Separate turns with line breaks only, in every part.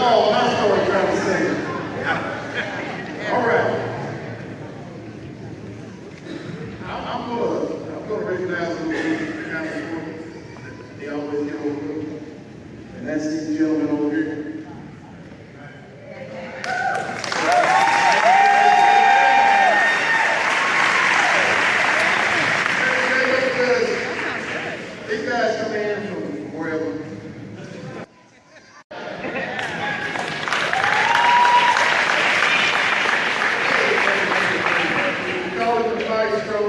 all my story trying to say. All right. I'm gonna recognize a little kind of story. They always get overlooked. And that's these gentlemen over here. These guys come in from wherever. We call it the maestro.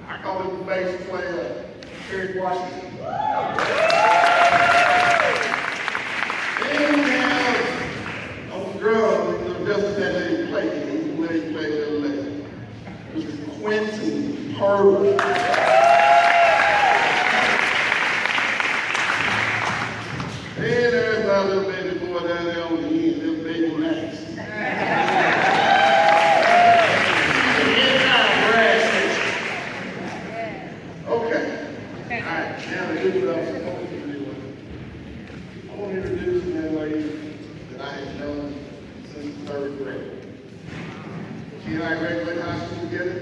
I call it the bass player, Eric Washington. Then we have on the drums, the best that they play, the play the other day, which is Quentin Herbert. And there's my little baby boy down there on the end, little baby Max. Okay. All right, now to do what I'm supposed to do. I want to introduce a young lady that I have known since the 3rd grade. She and I graduated high school together.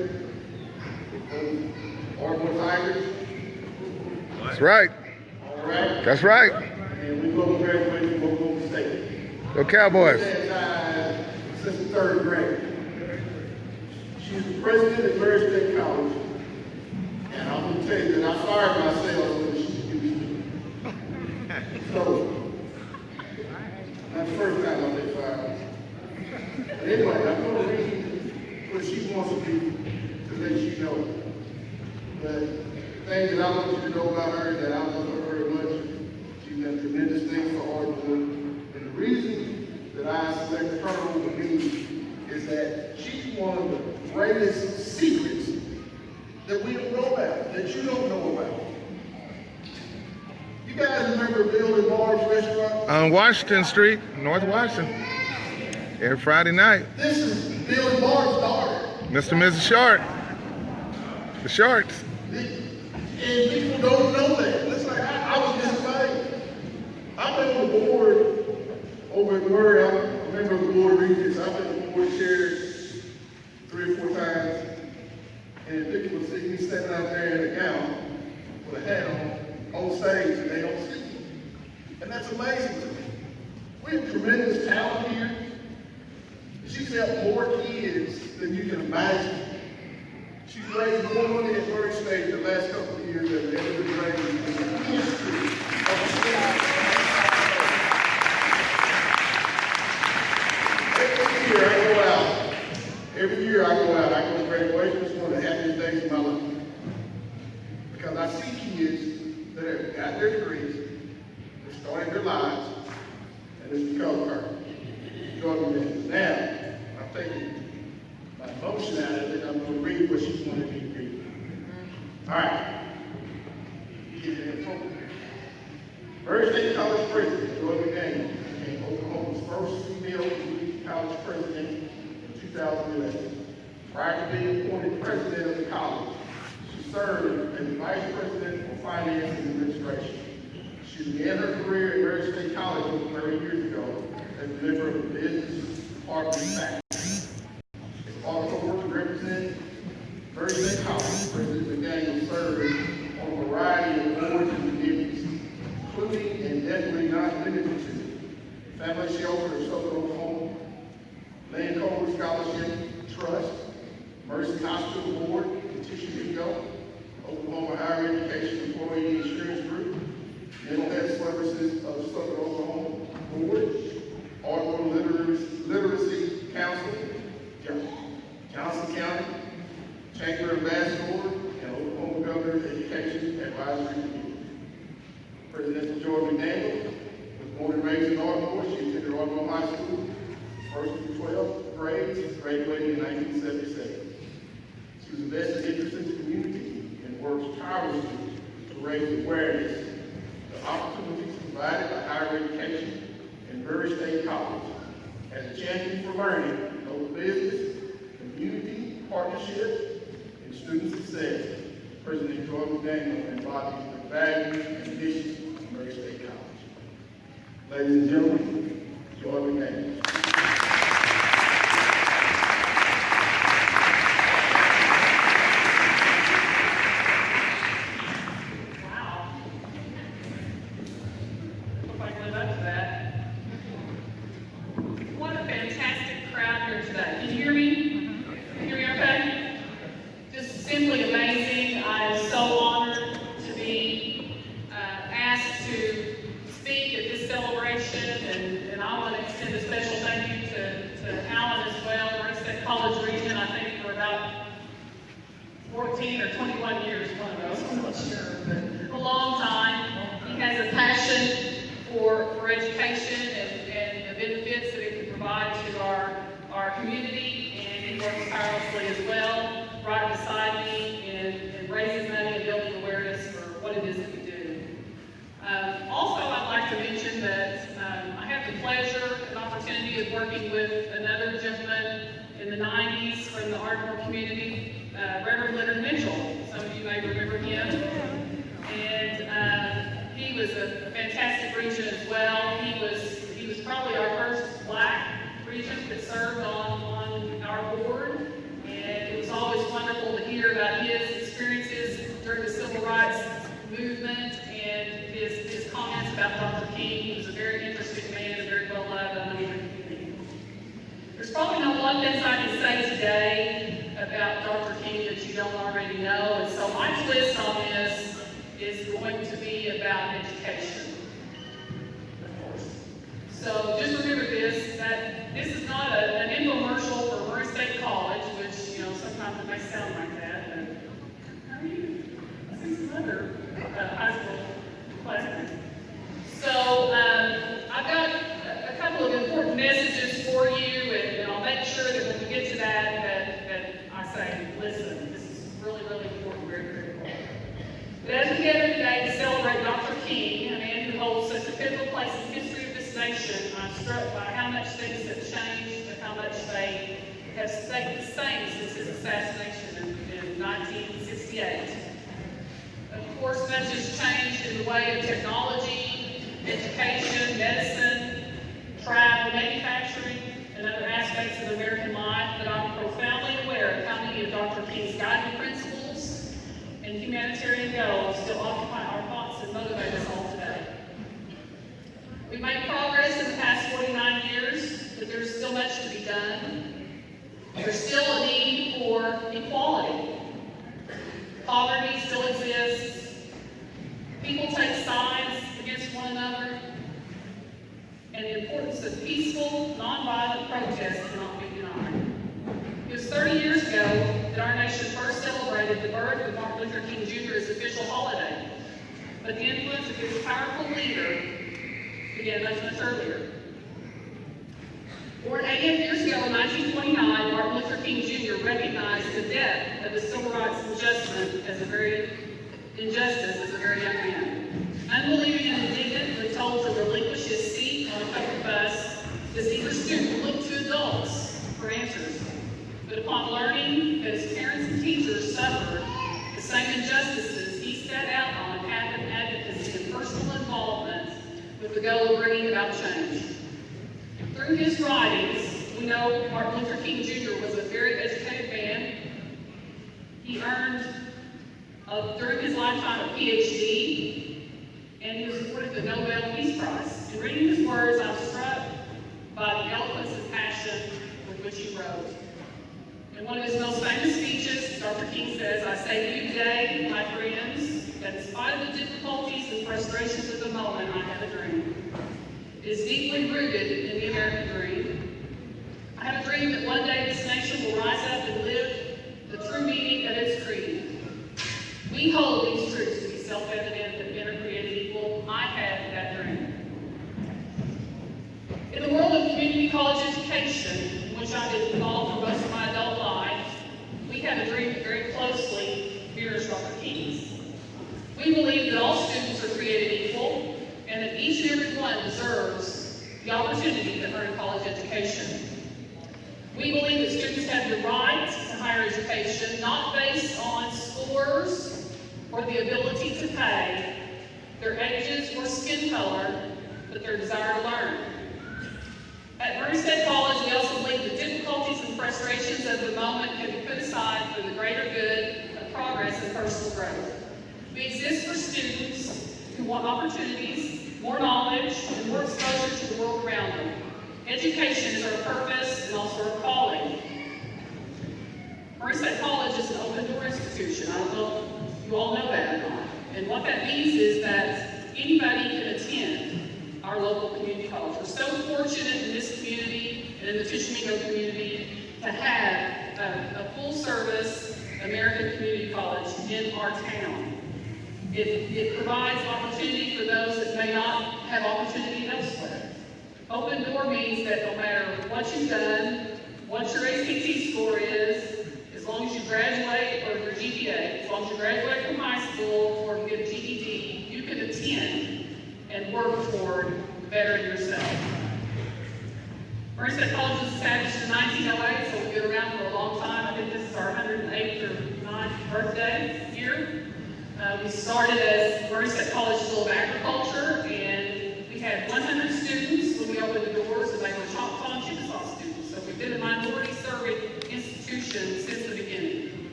Ardmore Tigers.
That's right.
All right.
That's right.
And we both graduated from Oklahoma State.
Go Cowboys.
We've had since the 3rd grade. She's the president at Murray State College. And I'm going to tell you that I fired myself when she used to. So, that's the first time I've been fired. But anyway, I'm going to read what she wants to do to let you know. But the thing that I want you to know about her is that I love her very much. She's done tremendous things for Ardmore. And the reason that I selected her over me is that she's one of the greatest secrets that we don't know about, that you don't know about. You guys remember Bill and Barb's restaurant?
On Washington Street, North Washington. Every Friday night.
This is Bill and Barb's daughter.
Mr. and Mrs. Short. The Shorts.
And people don't know that. Listen, I was dismayed. I've been on the board over at Murray. I'm a member of the board of regents. I've been on the board chair 3 or 4 times. And people will see me standing out there in a gown with a hat on stage, and they don't see me. And that's amazing to me. We have tremendous talent here. She's helped more kids than you can imagine. She's raised more money at Murray State the last couple of years than ever been raised in the history of the state. Every year I go out, I go to graduation. It's one of the happiest days of my life. Because I see kids that have got their degrees, they're starting their lives, and it's because of her. Now, I'm taking my emotion out of it. I'm going to read what she wanted me to read. All right. Murray State College President Joy McDaniel became Oklahoma's first female college president in 2011. Prior to being appointed president of the college, she served as the vice president for finance and administration. She began her career at Murray State College over 30 years ago as a member of the business department faculty. As also worked to represent Murray State College, President McDaniel served on a variety of boards and committees, including and definitely not limited to Family Shelter of Southern Oklahoma, Land Cover Scholarship Trust, Mercy Hospital Board, Petition to Go, Oklahoma Higher Education Employee Insurance Group, Mental Health Services of Southern Oklahoma Board, Ardmore Literacy Council, Johnson County, Chamber Ambassador, and Oklahoma Governor's Education Advisory Committee. President Joy McDaniel was born and raised in Ardmore. She attended Ardmore High School, 1st through 12th grades, graduated in 1977. She was a vested interest in the community and works tirelessly to raise awareness of the opportunities provided by higher education and Murray State College as a champion for learning, local business, community partnerships, and student success. President Joy McDaniel embodies the values and mission of Murray State College. Ladies and gentlemen, Join with me.
Working with another gentleman in the 90s from the Ardmore community, Reverend Leonard Mitchell. Some of you may remember him. And he was a fantastic regent as well. He was probably our first black regent that served on our board. And it was always wonderful to hear about his experiences during the civil rights movement and his comments about Dr. King. He was a very interesting man and very well loved. There's probably not a lot of things I can say today about Dr. King that you don't already know, and so my twist on this is going to be about education, of course. So just remember this, that this is not an infomercial for Murray State College, which, you know, sometimes it may sound like that, but how are you? I see some other high school classmates. So I've got a couple of important messages for you, and I'll make sure that when we get to that I say, listen, this is really, really important, very, very important. But as we gather today to celebrate Dr. King, a man who holds such a pivotal place in the history of this nation, I'm struck by how much things have changed and how much they have stayed the same since his assassination in 1968. Of course, much has changed in the way of technology, education, medicine, travel, manufacturing, and other aspects of American life, but I'm profoundly aware of how many of Dr. King's guiding principles and humanitarian goals still occupy our thoughts and motivate us all today. We've made progress in the past 49 years, but there's still much to be done. There's still a need for equality. Poverty still exists. People take sides against one another. And the importance of peaceful, nonviolent protest cannot be denied. It was 30 years ago that our nation first celebrated the birth of Martin Luther King Jr.'s official holiday, but the influence of his powerful leader began much, much earlier. Born 88 years ago in 1929, Martin Luther King Jr. recognized the depth of the civil rights injustice as a very young man. Unbelieving and indignant when told to relinquish his seat on a covered bus, this eager student looked to adults for answers. But upon learning that his parents and teachers suffered the same injustices, he set out on a path of advocacy and personal involvement with the goal of bringing about change. Through his writings, we know Martin Luther King Jr. was a very educated man. He earned, during his lifetime, a PhD, and he was awarded the Nobel Peace Prize. In reading his words, I'm struck by the eloquence and passion with which he wrote. In one of his most famous speeches, Dr. King says, I say to you today, my friends, that in spite of the difficulties and frustrations of the moment, I have a dream. It is deeply rooted in the American dream. I have a dream that one day this nation will rise up and live the true meaning of its creed. We hold these truths to be self-evident that men are created equal. I have that dream. In the world of community college education, in which I've been involved for most of my adult life, we have a dream that very closely mirrors Dr. King's. We believe that all students are created equal and that each and every one deserves the opportunity to earn a college education. We believe that students have the right to higher education, not based on scores or the ability to pay, their ages or skin color, but their desire to learn. We exist for students who want opportunities, more knowledge, and more exposure to the world around them. Education is our purpose and also our calling. Murray State College is an open-door institution. I don't know if you all know that or not. And what that means is that anybody can attend our local community college. We're so fortunate in this community and in the Tishomingo community to have a full-service American community college in our town. It provides opportunity for those that may not have opportunity elsewhere. Open door means that no matter what you've done, what your ACT score is, as long as you graduate, or your GPA, as long as you graduate from high school or get a GED, you can attend and work toward bettering yourself. Murray State College was established in 1908, so we've been around for a long time. I think this is our 108th or 9th birthday year. We started as Murray State College School of Agriculture, and we had 100 students when we opened the doors, and they were Choctaw and Chickasaw students. So we've been a minority-serving institution since the beginning.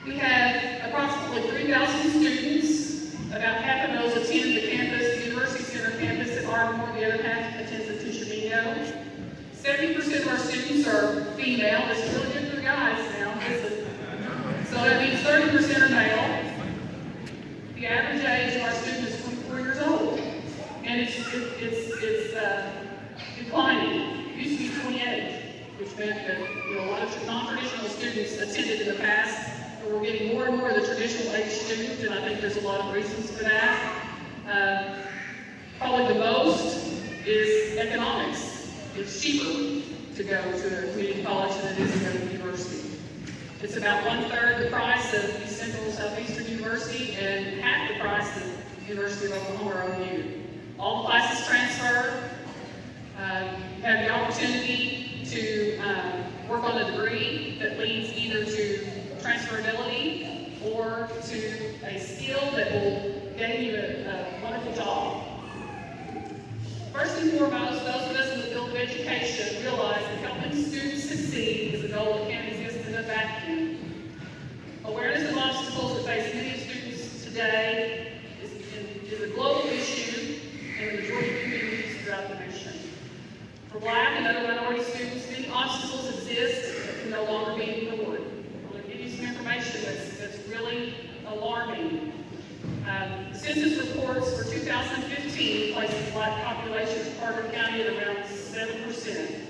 We have approximately 3,000 students. About half of those attend the campus, the University Center campus at Ardmore. The other half attends the Tishomingo. 70% of our students are female. It's really good for guys now. So that means 30% are male. The average age of our students is 24 years old, and it's declining. It used to be 28, which meant that a lot of non-traditional students attended in the past, but we're getting more and more of the traditional age students, and I think there's a lot of reasons for that. Probably the most is economics. It's cheaper to go to a community college than it is to go to university. It's about 1/3 the price of East Central Southeastern University and half the price of University of Oklahoma or OU. All classes transfer. You have the opportunity to work on a degree that leads either to transferability or to a skill that will gain you a wonderful job. First and foremost, those of us in the field of education realize that helping students succeed is a goal that can't exist in a vacuum. Awareness of obstacles that face many students today is a global issue in the majority of communities throughout the nation. For Black and other minority students, many obstacles exist that can no longer be ignored. I'm going to give you some information that's really alarming. The census reports for 2015 places Black population in Carter County at around 7%.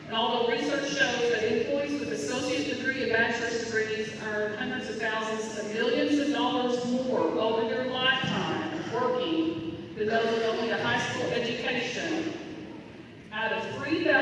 And although research shows that employees with associate degree and bachelor's degrees earn hundreds of thousands of millions of dollars more over their lifetime working than those with only a high school education, out of 3,000